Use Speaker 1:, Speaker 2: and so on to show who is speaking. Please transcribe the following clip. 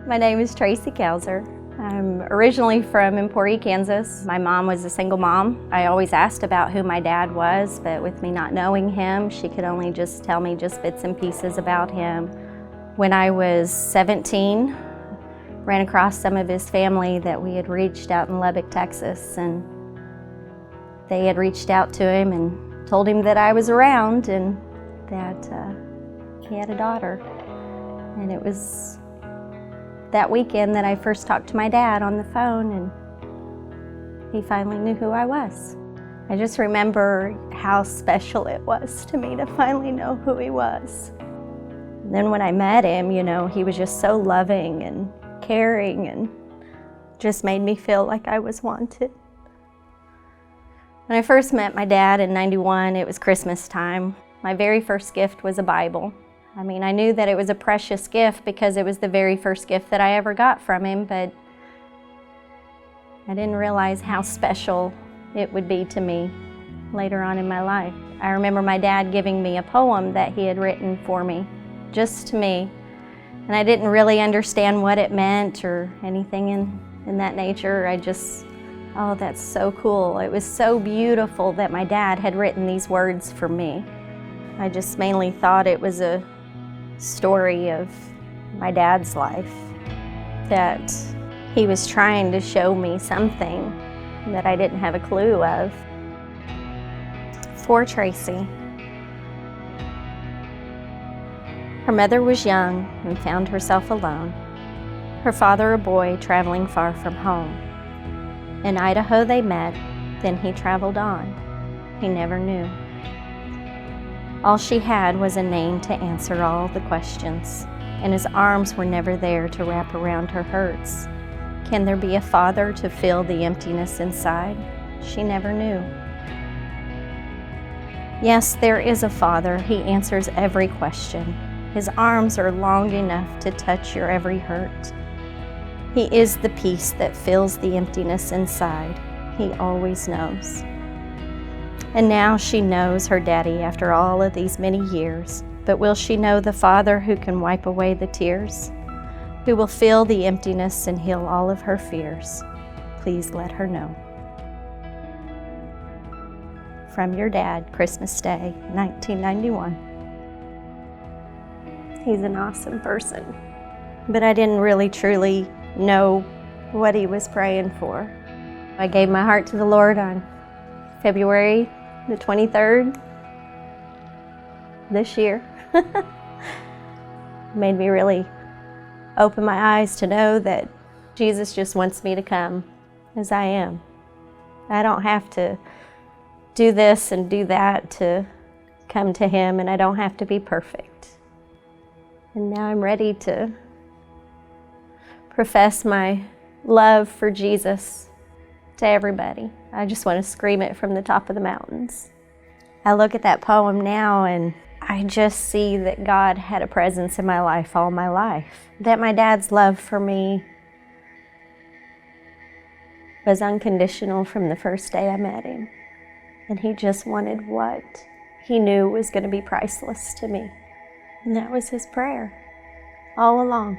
Speaker 1: My name is Tracey Cousar. I'm originally from Emporia, Kansas. My mom was a single mom. I always asked about who my dad was, but with me not knowing him, she could only just tell me just bits and pieces about him. When I was 17, ran across some of his family that we had reached out in Lubbock, Texas, and they had reached out to him and told him that I was around and that he had a daughter. And it was that weekend that I first talked to my dad on the phone, and he finally knew who I was. I just remember how special it was to me to finally know who he was. And then when I met him, you know, he was just so loving and caring and just made me feel like I was wanted. When I first met my dad in '91, it was Christmas time. My very first gift was a Bible. I mean, I knew that it was a precious gift because it was the very first gift that I ever got from him, but I didn't realize how special it would be to me later on in my life. I remember my dad giving me a poem that he had written for me, just to me, and I didn't really understand what it meant or anything in that nature. I just, oh, that's so cool. It was so beautiful that my dad had written these words for me. I just mainly thought it was a story of my dad's life, that he was trying to show me something that I didn't have a clue of. For Tracey. Her mother was young and found herself alone. Her father a boy traveling far from home. In Idaho they met, then he traveled on. He never knew. All she had was a name to answer all the questions, and his arms were never there to wrap around her hurts. Can there be a father to fill the emptiness inside? She never knew. Yes, there is a father. He answers every question. His arms are long enough to touch your every hurt. He is the peace that fills the emptiness inside. He always knows. And now she knows her daddy after all of these many years. But will she know the Father who can wipe away the tears? Who will fill the emptiness and heal all of her fears? Please let her know. From your dad, Christmas Day, 1991. He's an awesome person, but I didn't really truly know what he was praying for. I gave my heart to the Lord on February the 23rd this year. Made me really open my eyes to know that Jesus just wants me to come as I am. I don't have to do this and do that to come to him, and I don't have to be perfect. And now I'm ready to profess my love for Jesus to everybody. I just want to scream it from the top of the mountains. I look at that poem now and I just see that God had a presence in my life all my life. That my dad's love for me was unconditional from the first day I met him. And he just wanted what he knew was going to be priceless to me. And that was his prayer all along.